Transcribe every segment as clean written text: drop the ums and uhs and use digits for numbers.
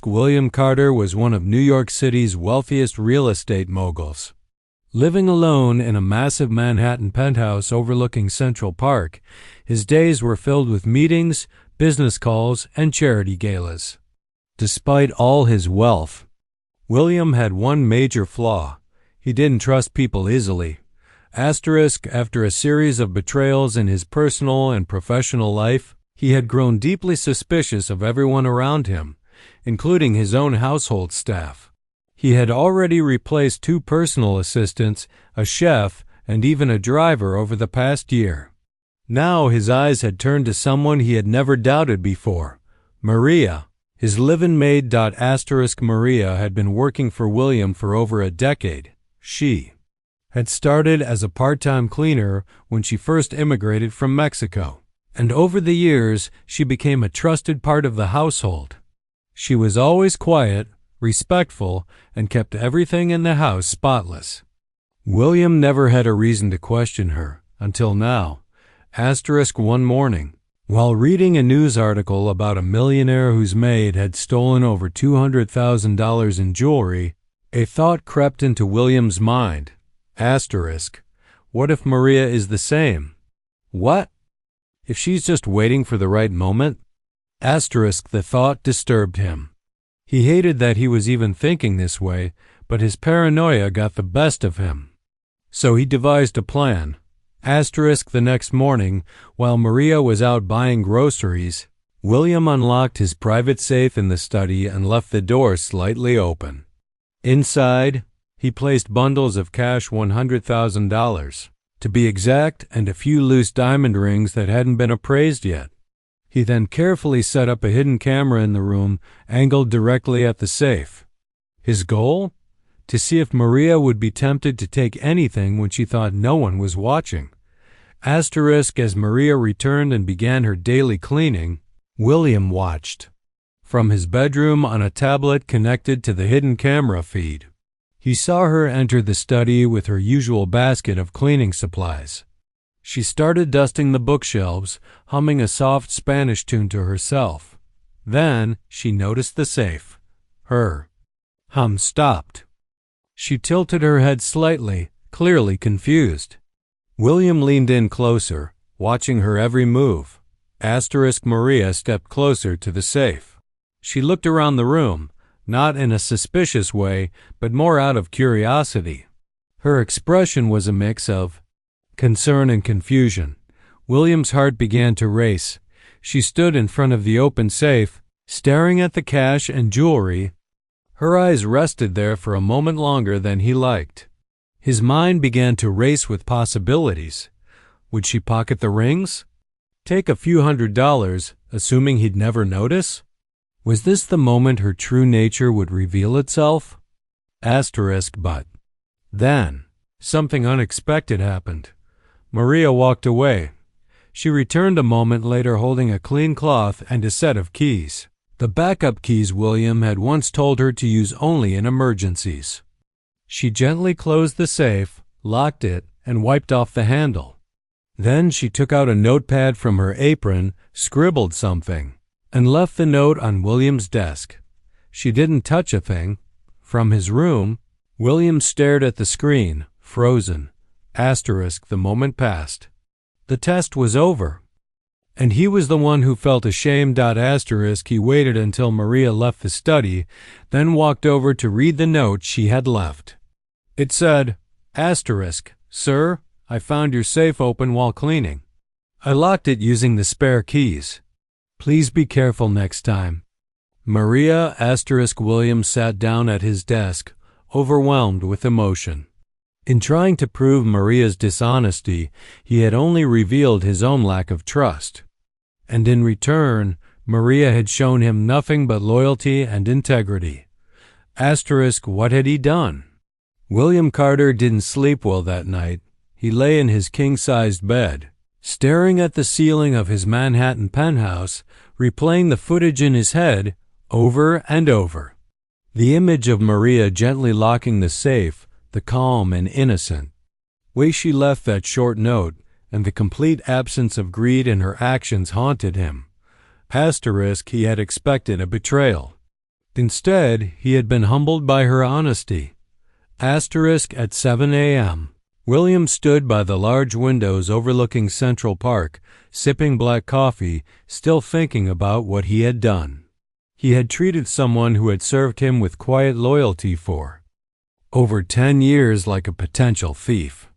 William Carter was one of New York City's wealthiest real estate moguls. Living alone in a massive Manhattan penthouse overlooking Central Park, his days were filled with meetings, business calls, and charity galas. Despite all his wealth, William had one major flaw. He didn't trust people easily. After a series of betrayals in his personal and professional life, he had grown deeply suspicious of everyone around him, including his own household staff. He had already replaced 2 personal assistants, a chef, and even a driver over the past year. Now his eyes had turned to someone he had never doubted before, Maria. His live-in maid. Maria had been working for William for over a decade. She had started as a part-time cleaner when she first immigrated from Mexico, and over the years she became a trusted part of the household. She was always quiet, respectful, and kept everything in the house spotless. William never had a reason to question her, until now. One morning, while reading a news article about a millionaire whose maid had stolen over $200,000 in jewelry, a thought crept into William's mind. What if Maria is the same? What if she's just waiting for the right moment? The thought disturbed him. He hated that he was even thinking this way, but his paranoia got the best of him. So he devised a plan. The next morning, while Maria was out buying groceries, William unlocked his private safe in the study and left the door slightly open. Inside, he placed bundles of cash, $100,000 to be exact, and a few loose diamond rings that hadn't been appraised yet. He then carefully set up a hidden camera in the room, angled directly at the safe. His goal? To see if Maria would be tempted to take anything when she thought no one was watching. As Maria returned and began her daily cleaning, William watched from his bedroom on a tablet connected to the hidden camera feed. He saw her enter the study with her usual basket of cleaning supplies. She started dusting the bookshelves, humming a soft Spanish tune to herself. Then she noticed the safe. Her hum stopped. She tilted her head slightly, clearly confused. William leaned in closer, watching her every move. Maria stepped closer to the safe. She looked around the room, not in a suspicious way, but more out of curiosity. Her expression was a mix of concern and confusion. William's heart began to race. She stood in front of the open safe, staring at the cash and jewelry. Her eyes rested there for a moment longer than he liked. His mind began to race with possibilities. Would she pocket the rings? Take a few $100s, assuming he'd never notice? Was this the moment her true nature would reveal itself? But then, something unexpected happened. Maria walked away. She returned a moment later holding a clean cloth and a set of keys. The backup keys William had once told her to use only in emergencies. She gently closed the safe, locked it, and wiped off the handle. Then she took out a notepad from her apron, scribbled something, and left the note on William's desk. She didn't touch a thing. From his room, William stared at the screen, frozen. The moment passed. The test was over. And he was the one who felt ashamed. He waited until Maria left the study, then walked over to read the note she had left. It said, Sir, I found your safe open while cleaning. I locked it using the spare keys. Please be careful next time. Maria William sat down at his desk, overwhelmed with emotion. In trying to prove Maria's dishonesty, he had only revealed his own lack of trust. And in return, Maria had shown him nothing but loyalty and integrity. What had he done? William Carter didn't sleep well that night. He lay in his king-sized bed, staring at the ceiling of his Manhattan penthouse, replaying the footage in his head over and over. The image of Maria gently locking the safe, the calm and innocent way she left that short note, and the complete absence of greed in her actions haunted him. He had expected a betrayal. Instead, he had been humbled by her honesty. At 7 a.m. William stood by the large windows overlooking Central Park, sipping black coffee, still thinking about what he had done. He had treated someone who had served him with quiet loyalty for over 10 years like a potential thief.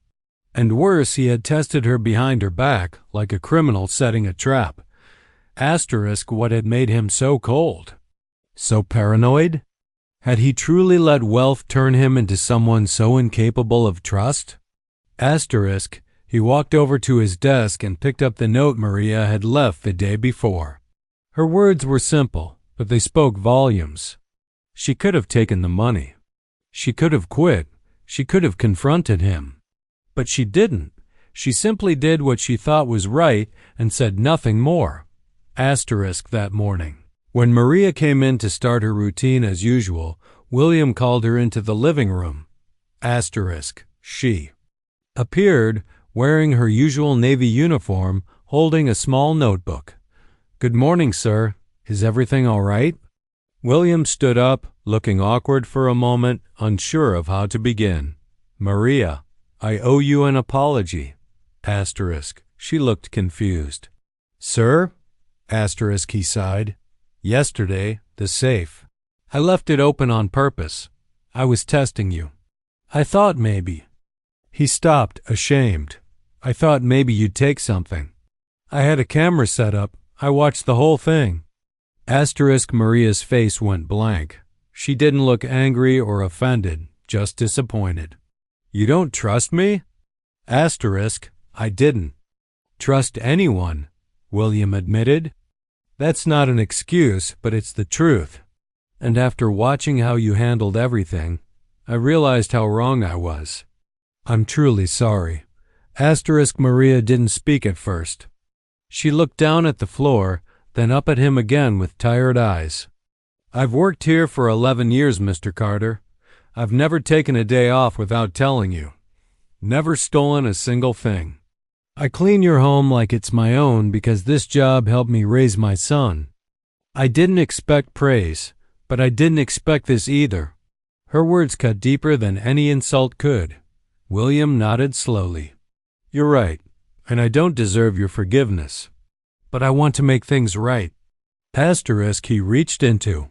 And worse, he had tested her behind her back like a criminal setting a trap. What had made him so cold? So paranoid? Had he truly let wealth turn him into someone so incapable of trust? He walked over to his desk and picked up the note Maria had left the day before. Her words were simple, but they spoke volumes. She could have taken the money. She could have quit. She could have confronted him. But she didn't. She simply did what she thought was right and said nothing more. That morning, when Maria came in to start her routine as usual, William called her into the living room. She appeared, wearing her usual Navy uniform, holding a small notebook. "Good morning, sir. Is everything all right?" William stood up, looking awkward for a moment, unsure of how to begin. "Maria, I owe you an apology." She looked confused. "Sir?" He sighed. "Yesterday, the safe. I left it open on purpose. I was testing you. I thought maybe." He stopped, ashamed. "I thought maybe you'd take something. I had a camera set up. I watched the whole thing." Maria's face went blank. She didn't look angry or offended, just disappointed. "You don't trust me?" "I didn't trust anyone," William admitted. "That's not an excuse, but it's the truth. And after watching how you handled everything, I realized how wrong I was. I'm truly sorry." Maria didn't speak at first. She looked down at the floor, then up at him again with tired eyes. "I've worked here for 11 years, Mr. Carter. I've never taken a day off without telling you. Never stolen a single thing. I clean your home like it's my own because this job helped me raise my son. I didn't expect praise, but I didn't expect this either." Her words cut deeper than any insult could. William nodded slowly. "You're right, and I don't deserve your forgiveness. But I want to make things right." He reached into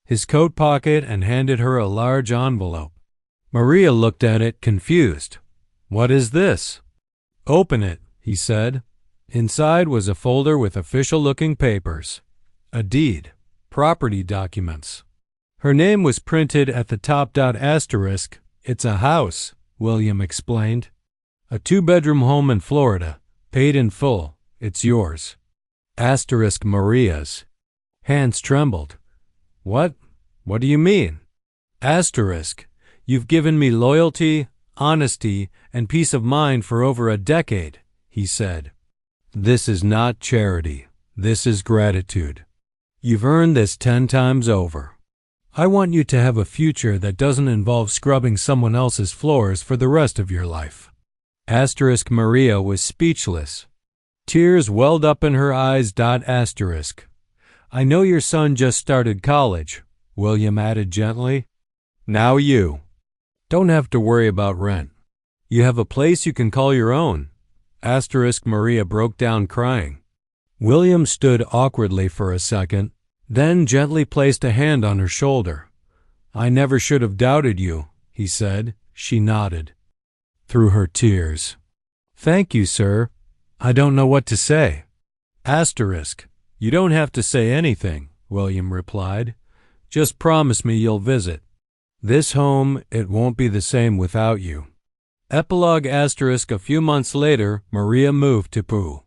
his coat pocket and handed her a large envelope. Maria looked at it, confused. "What is this?" "Open it," he said. Inside was a folder with official-looking papers. A deed. Property documents. Her name was printed at the top. "It's a house," William explained. "A 2-bedroom home in Florida. Paid in full. It's yours." Maria's hands trembled. What do you mean?" "You've given me loyalty, honesty, and peace of mind for over a decade," he said. "This is not charity. This is gratitude. You've earned this 10 times over. I want you to have a future that doesn't involve scrubbing someone else's floors for the rest of your life." Maria was speechless. Tears welled up in her eyes. "I know your son just started college," William added gently. "Now you don't have to worry about rent. You have a place you can call your own." Maria broke down crying. William stood awkwardly for a second, then gently placed a hand on her shoulder. "I never should have doubted you," he said. She nodded through her tears. "Thank you, sir. I don't know what to say." "You don't have to say anything," William replied. "Just promise me you'll visit. This home, it won't be the same without you." A few months later, Maria moved to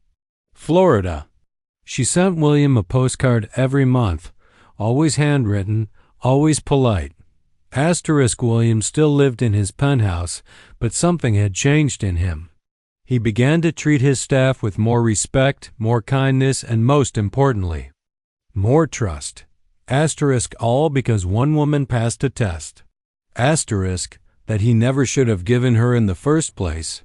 Florida. She sent William a postcard every month, always handwritten, always polite. William still lived in his penthouse, but something had changed in him. He began to treat his staff with more respect, more kindness, and most importantly, more trust. All because one woman passed a test. That he never should have given her in the first place.